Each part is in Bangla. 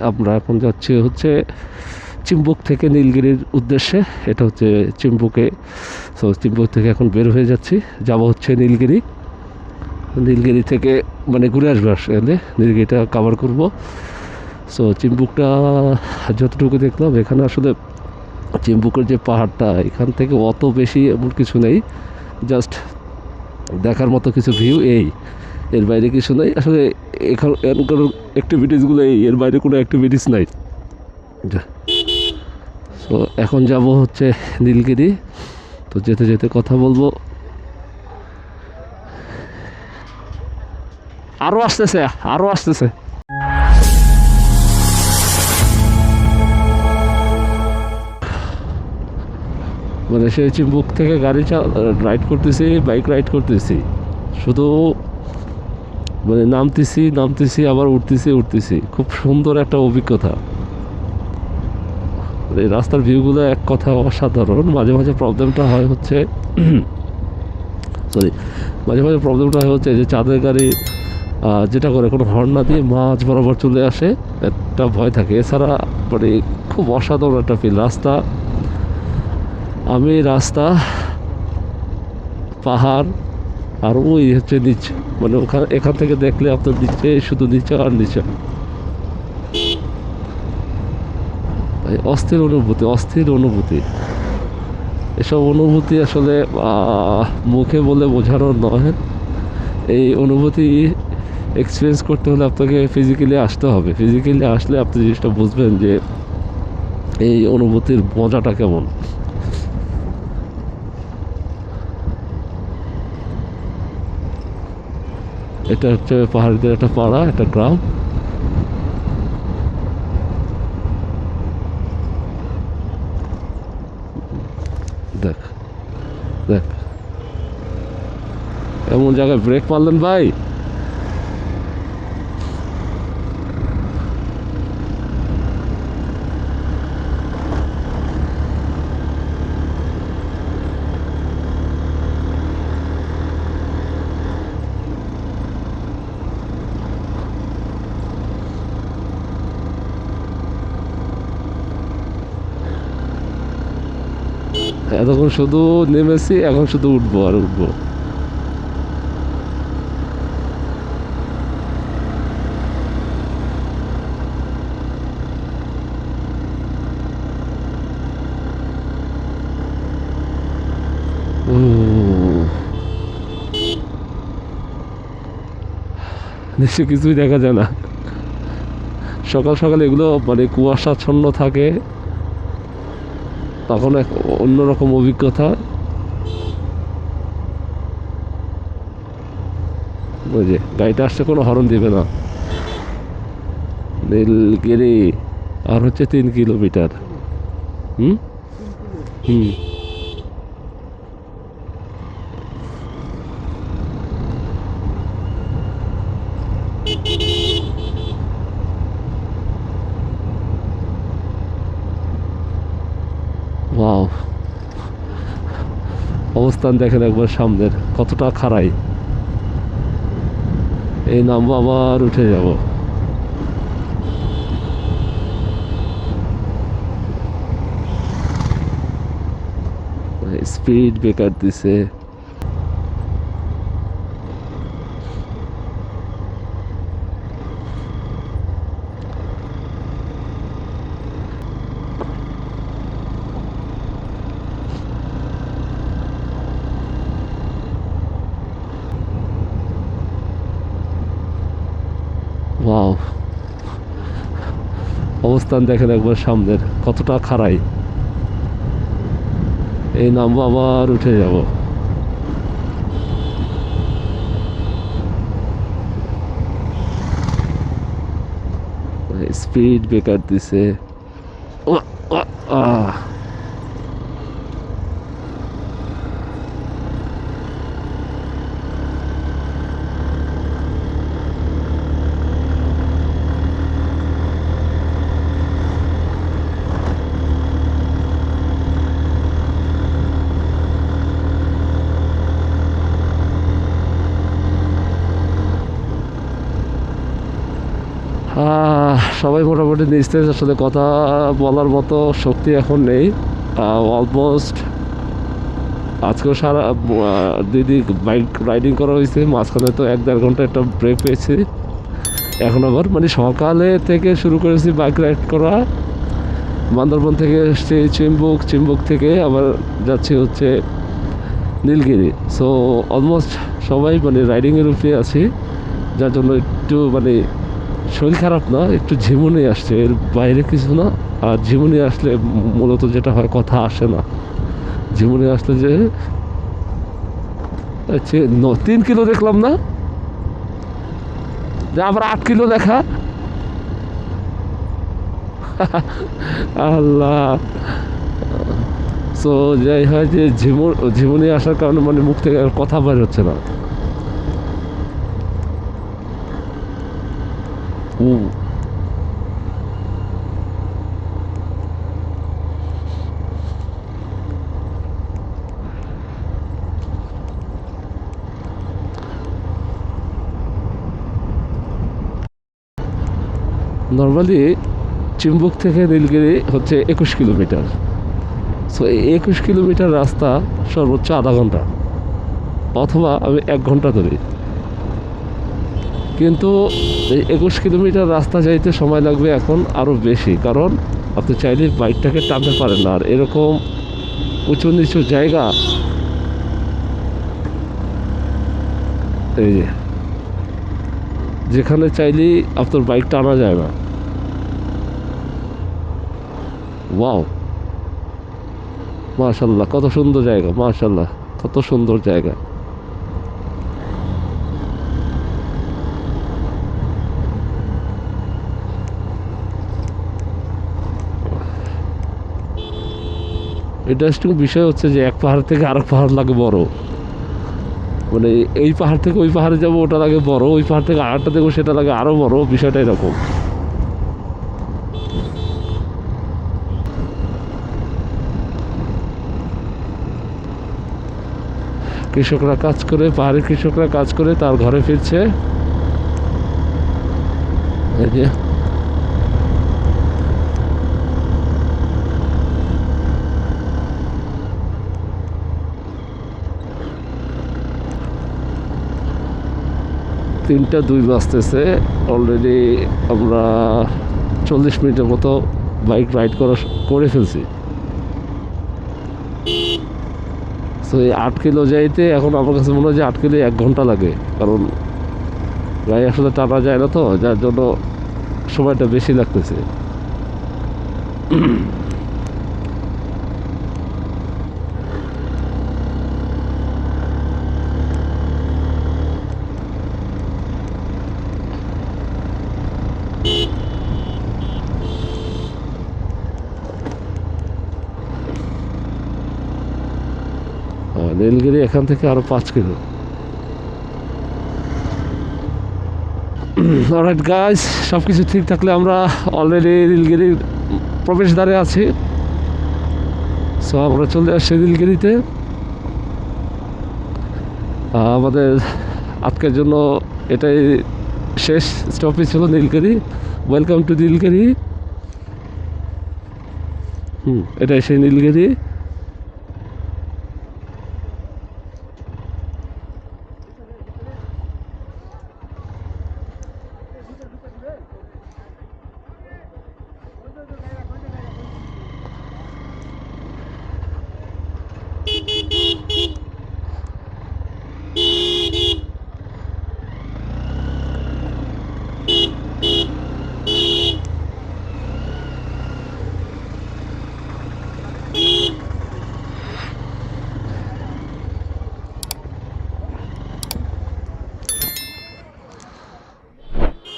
আমরা এখন যাচ্ছি হচ্ছে চিম্বুক থেকে নীলগিরির উদ্দেশ্যে। এটা হচ্ছে চিম্বুকে। সো চিম্বুক থেকে এখন বের হয়ে যাচ্ছি, যাব হচ্ছে নীলগিরি। নীলগিরি থেকে মানে ঘুরে আসবো, আসলে নীলগিরিটা কভার করব। সো চিম্বুকটা যতটুকু দেখলাম, এখানে আসলে চিম্বুকের যে পাহাড়টা, এখান থেকে অত বেশি এমন কিছু নেই, জাস্ট দেখার মতো কিছু ভিউ, এর বাইরে কিছু নেই আসলে। এখানকার অ্যাক্টিভিটিসগুলো এর বাইরে কোনো অ্যাক্টিভিটিস নাই। তো এখন যাব হচ্ছে নীলগিরি। তো যেতে যেতে কথা বলবো। আরও আসতেছে, আরও আসতেছে। মানে সে চিম্বুক থেকে গাড়ি রাইড করতেছি, বাইক রাইড করতেছি, শুধু মানে নামতেছি আবার উঠতেছি। খুব সুন্দর একটা অভিজ্ঞতা। এই রাস্তার ভিউগুলো এক কথা অসাধারণ। মাঝে মাঝে প্রবলেমটা হয় হচ্ছে সরি মাঝে মাঝে প্রবলেমটা হয় হচ্ছে যে চাঁদের গাড়ি যেটা করে কোনো হর্ন না দিয়ে মাঝ বরাবর চলে আসে, একটা ভয় থাকে। এছাড়া মানে খুব অসাধারণ একটা ফিল। রাস্তা, পাহাড়, আর ওই হচ্ছে নিচে, মানে এখান থেকে দেখলে আপনার নিচে শুধু নিচে আর নিচে। অস্থির অনুভূতি। এসব অনুভূতি আসলে মুখে বলে বোঝানোর নয়। এই অনুভূতি এক্সপিরিয়েন্স করতে হলে আপনাকে ফিজিক্যালি আসতে হবে। ফিজিক্যালি আসলে আপনি জিনিসটা বুঝবেন যে এই অনুভূতির মজাটা কেমন। এটা হচ্ছে পাহাড়িদের একটা পাড়া, একটা গ্রাম। দেখ দেখ, এমন জায়গায় ব্রেক মারলেন ভাই। এতক্ষণ শুধু নেমেছি, এখন শুধু উঠবো আর উঠবো। নিশ্চয় কিছুই দেখা যায় না। সকাল সকাল এগুলো মানে কুয়াশাচ্ছন্ন থাকে, তখন এক অন্যরকম অভিজ্ঞতা। ওই যে গাড়িটা আসছে, কোনো হর্ন দিবে না। নীলগিরি আর হচ্ছে 3 কিলোমিটার। হুম হুম ওয়াও, অবস্থান দেখেন একবার সামনের কতটা খাড়াই। এই নামবো, আবার উঠে যাব। স্পিড ব্রেকার দিছে। ওয়াও, অবস্থান দেখেন একবার সামনের কতটা খাড়াই। এই নামবো, আবার উঠে যাব। স্পিড ব্রেকার দিছে। ও, ও, আহ সবাই মোটামুটি নিচ থেকে আসলে কথা বলার মতো শক্তি এখন নেই। অলমোস্ট আজকেও সারা দিদি বাইক রাইডিং করা হয়েছে, মাঝখানে তো 1-1.5 ঘন্টা একটা ব্রেক পেয়েছি। এখন আবার মানে সকালে থেকে শুরু করেছি বাইক রাইড করা, বান্দরবন থেকে এসছি চিম্বুক থেকে আবার যাচ্ছি হচ্ছে নীলগিরি। সো অলমোস্ট সবাই মানে রাইডিংয়ের উপরে আছি, যার জন্য একটু মানে শরীর খারাপ না, একটু ঝিমুনি আসছে, এর বাইরে কিছু না। আর ঝিমুনি আসলে মূলত যেটা হয় কথা আসে না। ঝিমুনি আসলে যে 3 কিলো দেখলাম না, যে আবার 8 কিলো দেখা। আল্লাহ। সো যাই হয় যে ঝিমুনি আসার কারণে মানে মুখ থেকে আর কথা বের হচ্ছে না। নর্মালি চিম্বুক থেকে নীলগিরি হচ্ছে 21 কিলোমিটার। সো এই 21 কিলোমিটার রাস্তা সর্বোচ্চ আধা ঘন্টা, অথবা আমি 1 ঘন্টা ধরি। কিন্তু এই 21 কিলোমিটার রাস্তা যাইতে সময় লাগবে এখন আরও বেশি, কারণ আপনি চাইলে বাইকটাকে টানতে পারেন না। আর এরকম উঁচু নিচু জায়গা, এই যে যেখানে চাইলেই আপনার বাইক টানা যায় না। ওয়াও, মাশাল্লাহ কত সুন্দর জায়গা, মাশাল্লাহ কত সুন্দর জায়গা। ইন্টারেস্টিং বিষয় হচ্ছে যে এক পাহাড় থেকে আরেক পাহাড় লাগে বড়, মানে এই পাহাড় থেকে ওই পাহাড়ে যাবো ওটা লাগে বড়, ওই পাহাড় থেকে আরেকটা দেখবো সেটা লাগে আরও বড়। বিষয়টা এরকম। কৃষকরা কাজ করে, পাহাড়ের কৃষকরা কাজ করে তার ঘরে ফিরছে। এই যে 3টা 2 বাজতেছে, অলরেডি আমরা 40 মিনিটের মতো বাইক রাইড করে ফেলছি। সো এই 8 কিলো যাইতে এখন আমার কাছে মনে হয় যে 8 কিলো 1 ঘন্টা লাগে, কারণ গাড়ি আসলে টানা যায় না, তো যার জন্য সময়টা বেশি লাগতেছে। নীলগিরি এখান থেকে আরো 5 কিলো। অলরাইট গাইস, সব কিছু ঠিক থাকলে আমরা অলরেডি নীলগিরির প্রবেশদ্বারে আছি। সো আমরা চলে আসছি নীলগিরিতে। আমাদের আজকের জন্য এটাই শেষ স্টপেজ ছিল, নীলগিরি। Welcome to Nilgiri. এটাই সেই নীলগিরি।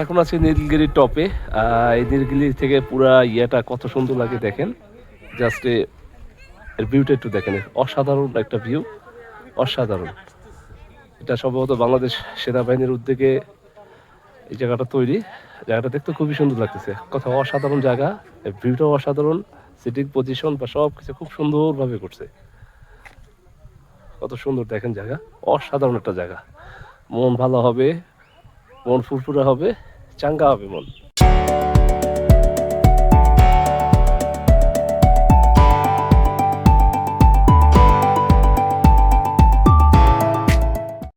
এখন আছি নীলগিরির টপে। এই নীলগিরি থেকে পুরা ইয়েটা কত সুন্দর লাগে দেখেন। জাস্ট এর ভিউটা একটু দেখেন, অসাধারণ একটা ভিউ, অসাধারণ। এটা সম্ভবত বাংলাদেশ সেনাবাহিনীর উদ্যোগে এই জায়গাটা তৈরি। জায়গাটা দেখতে খুবই সুন্দর লাগতেছে, কথা অসাধারণ জায়গা, ভিউটাও অসাধারণ, সিটিং পজিশন বা সব কিছু খুব সুন্দরভাবে করছে। কত সুন্দর দেখেন জায়গা, অসাধারণ একটা জায়গা। মন ভালো হবে, মন ফুরফুরে হবে, চাঙ্গা হবে মন।